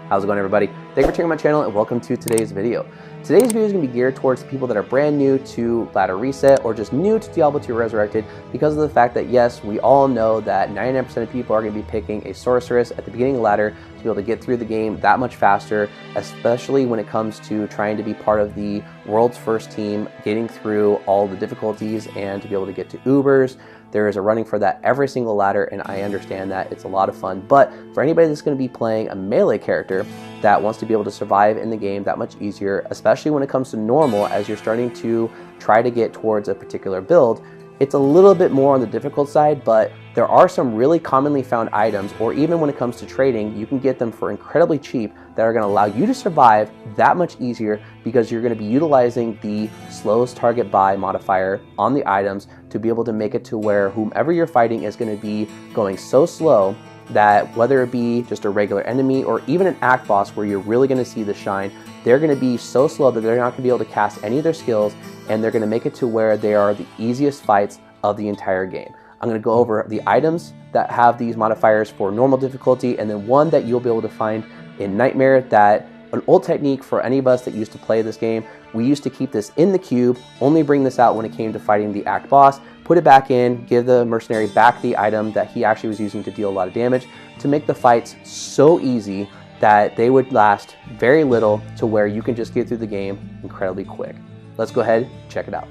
How's it going, everybody? Thank you for checking my channel and welcome to today's video. Today's video is going to be geared towards people that are brand new to ladder reset or just new to Diablo 2 Resurrected because of the fact that, yes, we all know that 99% of people are going to be picking a sorceress at the beginning of ladder to be able to get through the game that much faster, especially when it comes to trying to be part of the world's first team, getting through all the difficulties and to be able to get to Ubers. There is a running for that every single ladder, and I understand that it's a lot of fun. But for anybody that's going to be playing a melee character that wants to be able to survive in the game that much easier, especially when it comes to normal, as you're starting to try to get towards a particular build, it's a little bit more on the difficult side, but there are some really commonly found items, or even when it comes to trading, you can get them for incredibly cheap that are going to allow you to survive that much easier because you're going to be utilizing the slowest target buy modifier on the items to be able to make it to where whomever you're fighting is going to be going so slow that whether it be just a regular enemy or even an act boss where you're really going to see the shine, they're going to be so slow that they're not going to be able to cast any of their skills, and they're going to make it to where they are the easiest fights of the entire game. I'm going to go over the items that have these modifiers for normal difficulty, and then one that you'll be able to find in Nightmare, that an old technique for any of us that used to play this game. We used to keep this in the cube, only bring this out when it came to fighting the act boss, put it back in, give the mercenary back the item that he actually was using to deal a lot of damage to make the fights so easy that they would last very little to where you can just get through the game incredibly quick. Let's go ahead, check it out.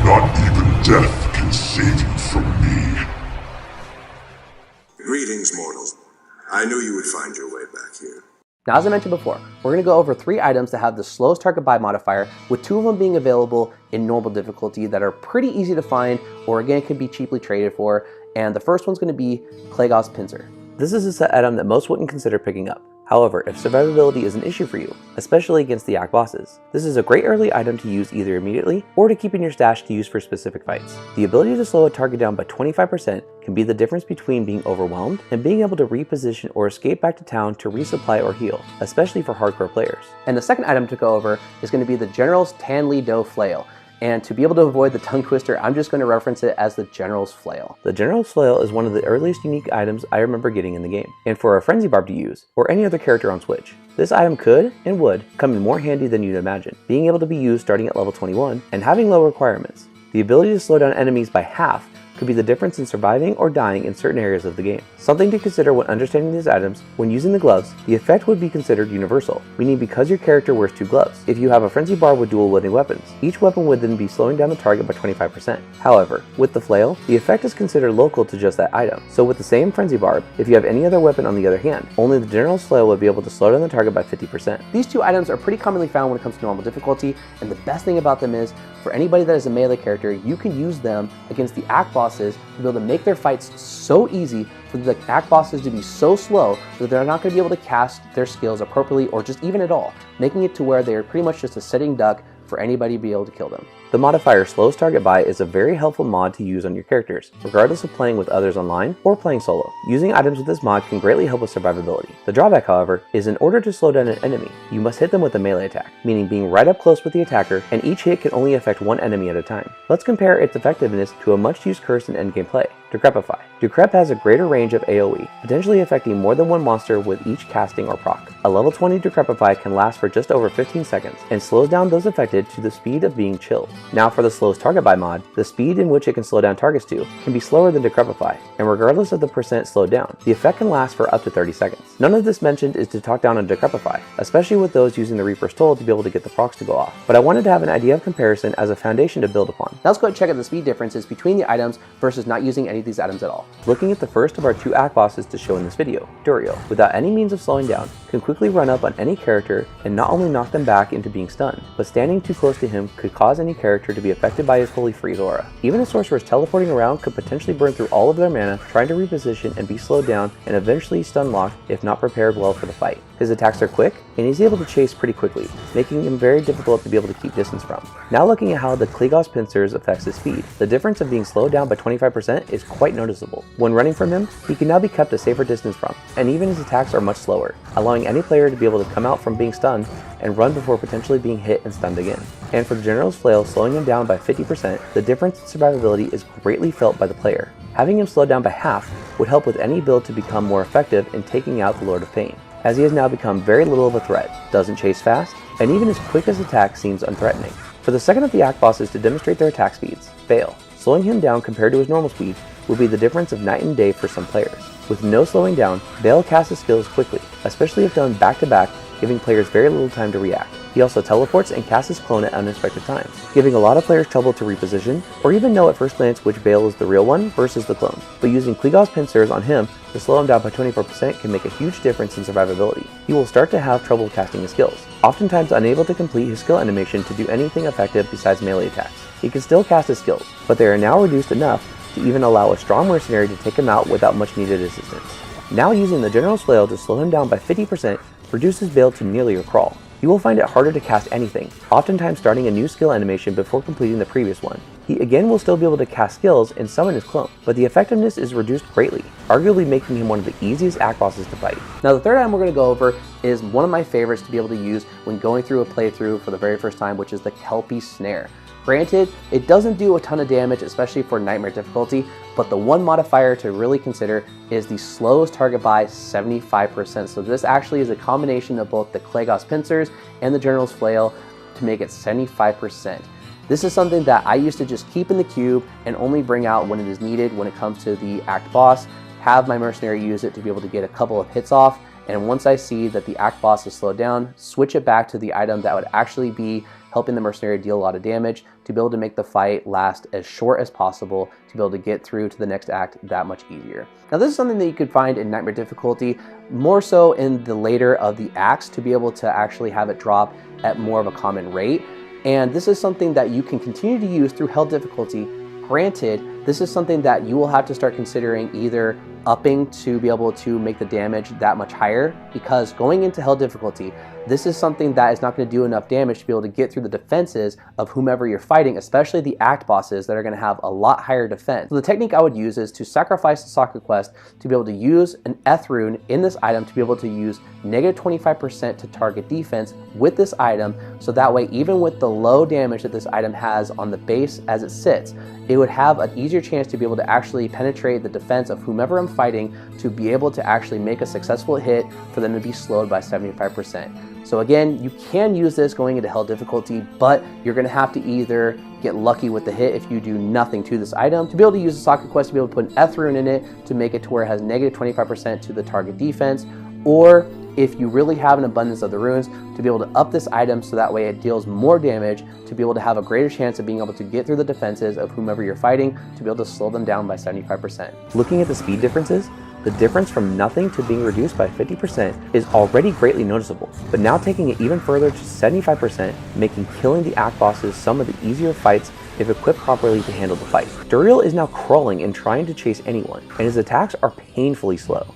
Not even death can save you from me. Greetings, mortal. I knew you would find your way back here. Now, as I mentioned before, we're going to go over 3 items that have the slowest target buy modifier, with 2 of them being available in normal difficulty that are pretty easy to find, or again, can be cheaply traded for. And the first one's going to be Clegaw's Pincer. This is a set item that most wouldn't consider picking up. However, if survivability is an issue for you, especially against the act bosses, this is a great early item to use either immediately or to keep in your stash to use for specific fights. The ability to slow a target down by 25% can be the difference between being overwhelmed and being able to reposition or escape back to town to resupply or heal, especially for hardcore players. And the second item to go over is going to be the General's Tanly Dough Flail. And to be able to avoid the tongue twister, I'm just going to reference it as the General's Flail. The General's Flail is one of the earliest unique items I remember getting in the game, and for a Frenzy Barb to use, or any other character on Switch. This item could, and would, come in more handy than you'd imagine, being able to be used starting at level 21, and having low requirements. The ability to slow down enemies by half could be the difference in surviving or dying in certain areas of the game. Something to consider when understanding these items: when using the gloves, the effect would be considered universal, meaning because your character wears 2 gloves. If you have a Frenzy Barb with dual wielding weapons, each weapon would then be slowing down the target by 25%. However, with the flail, the effect is considered local to just that item. So with the same Frenzy Barb, if you have any other weapon on the other hand, only the General's Flail would be able to slow down the target by 50%. These 2 items are pretty commonly found when it comes to normal difficulty, and the best thing about them is, for anybody that is a melee character, you can use them against the act bosses to be able to make their fights so easy for the act bosses to be so slow that they're not going to be able to cast their skills appropriately or just even at all, making it to where they're pretty much just a sitting duck for anybody to be able to kill them. The modifier Slowest Target Buy is a very helpful mod to use on your characters, regardless of playing with others online or playing solo. Using items with this mod can greatly help with survivability. The drawback, however, is in order to slow down an enemy, you must hit them with a melee attack, meaning being right up close with the attacker, and each hit can only affect one enemy at a time. Let's compare its effectiveness to a much used curse in endgame play, Decrepify. Decrep has a greater range of AoE, potentially affecting more than one monster with each casting or proc. A level 20 Decrepify can last for just over 15 seconds, and slows down those affected to the speed of being chilled. Now for the Slowest Target Buy mod, the speed in which it can slow down targets to can be slower than Decrepify, and regardless of the percent slowed down, the effect can last for up to 30 seconds. None of this mentioned is to talk down on Decrepify, especially with those using the Reaper's Toll to be able to get the procs to go off, but I wanted to have an idea of comparison as a foundation to build upon. Now let's go and check out the speed differences between the items versus not using any of these items at all. Looking at the first of our 2 act bosses to show in this video, Durio, without any means of slowing down, can quickly run up on any character and not only knock them back into being stunned, but standing too close to him could cause any character to be affected by his Holy Freeze aura. Even a sorceress teleporting around could potentially burn through all of their mana trying to reposition and be slowed down and eventually stun locked if not prepared well for the fight. His attacks are quick, and he's able to chase pretty quickly, making him very difficult to be able to keep distance from. Now looking at how the Clegaw's Pincers affects his speed, the difference of being slowed down by 25% is is quite noticeable. When running from him, he can now be kept a safer distance from, and even his attacks are much slower, allowing any player to be able to come out from being stunned and run before potentially being hit and stunned again. And for the General's Flail, slowing him down by 50%, the difference in survivability is greatly felt by the player. Having him slowed down by half would help with any build to become more effective in taking out the Lord of Pain, as he has now become very little of a threat, doesn't chase fast, and even his quickest attack seems unthreatening. For the second of the act bosses to demonstrate their attack speeds, Flail, slowing him down compared to his normal speed will be the difference of night and day for some players. With no slowing down, Flail casts his skills quickly, especially if done back to back, giving players very little time to react. He also teleports and casts his clone at unexpected times, giving a lot of players trouble to reposition, or even know at first glance which Flail is the real one versus the clone. But using Clegaw's Pincers on him to slow him down by 24% can make a huge difference in survivability. He will start to have trouble casting his skills, oftentimes unable to complete his skill animation to do anything effective besides melee attacks. He can still cast his skills, but they are now reduced enough to even allow a strong mercenary to take him out without much needed assistance. Now using the General's Flail to slow him down by 50% reduces build to nearly a crawl. You will find it harder to cast anything, oftentimes starting a new skill animation before completing the previous one. He again will still be able to cast skills and summon his clone, but the effectiveness is reduced greatly, arguably making him one of the easiest act bosses to fight. Now the third item we're going to go over is one of my favorites to be able to use when going through a playthrough for the very first time, which is the Kelpie Snare. Granted, it doesn't do a ton of damage, especially for Nightmare difficulty, but the one modifier to really consider is the slowest target by 75%. So this actually is a combination of both the Clegaw's Pincers and the General's Flail to make it 75%. This is something that I used to just keep in the cube and only bring out when it is needed when it comes to the act boss, have my mercenary use it to be able to get a couple of hits off, and once I see that the act boss is slowed down, switch it back to the item that would actually be helping the mercenary deal a lot of damage to be able to make the fight last as short as possible to be able to get through to the next act that much easier. Now this is something that you could find in Nightmare difficulty, more so in the later of the acts to be able to actually have it drop at more of a common rate. And this is something that you can continue to use through Hell difficulty. Granted, this is something that you will have to start considering either upping to be able to make the damage that much higher, because going into Hell difficulty, this is something that is not going to do enough damage to be able to get through the defenses of whomever you're fighting, especially the act bosses that are going to have a lot higher defense. So the technique I would use is to sacrifice the Soccer Quest to be able to use an Eth rune in this item to be able to use negative 25% to target defense with this item, so that way even with the low damage that this item has on the base as it sits, it would have an easier chance to be able to actually penetrate the defense of whomever I'm fighting to be able to actually make a successful hit for them to be slowed by 75%. So again, you can use this going into Hell difficulty, but you're going to have to either get lucky with the hit if you do nothing to this item to be able to use the Soccer Quest to be able to put an Eth rune in it to make it to where it has negative 25% to the target defense, or if you really have an abundance of the runes, to be able to up this item so that way it deals more damage to be able to have a greater chance of being able to get through the defenses of whomever you're fighting to be able to slow them down by 75%. Looking at the speed differences, the difference from nothing to being reduced by 50% is already greatly noticeable, but now taking it even further to 75%, making killing the act bosses some of the easier fights if equipped properly to handle the fight. Duriel is now crawling and trying to chase anyone, and his attacks are painfully slow.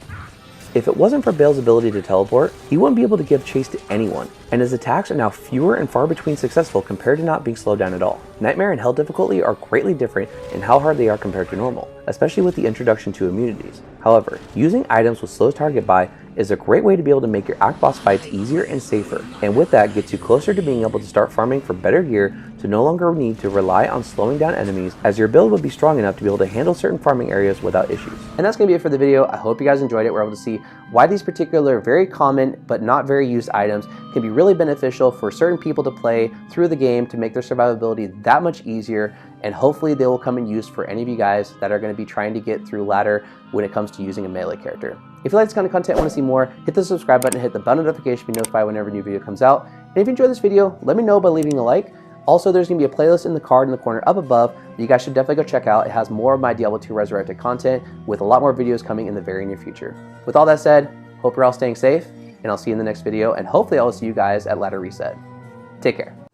If it wasn't for Bale's ability to teleport, he wouldn't be able to give chase to anyone, and his attacks are now fewer and far between successful compared to not being slowed down at all. Nightmare and Hell difficulty are greatly different in how hard they are compared to normal, especially with the introduction to immunities. However, using items with slow target by is a great way to be able to make your act boss fights easier and safer, and with that gets you closer to being able to start farming for better gear to no longer need to rely on slowing down enemies, as your build would be strong enough to be able to handle certain farming areas without issues. And that's going to be it for the video. I hope you guys enjoyed it. We're able to see why these particular very common but not very used items can be really beneficial for certain people to play through the game to make their survivability that much easier, and hopefully they will come in use for any of you guys that are going to be trying to get through ladder when it comes to using a melee character. If you like this kind of content and want to see more, hit the subscribe button and hit the bell notification to be notified whenever a new video comes out. And if you enjoyed this video, let me know by leaving a like. Also, there's going to be a playlist in the card in the corner up above that you guys should definitely go check out. It has more of my Diablo 2 Resurrected content with a lot more videos coming in the very near future. With all that said, hope you're all staying safe, and I'll see you in the next video, and hopefully I'll see you guys at Ladder Reset. Take care.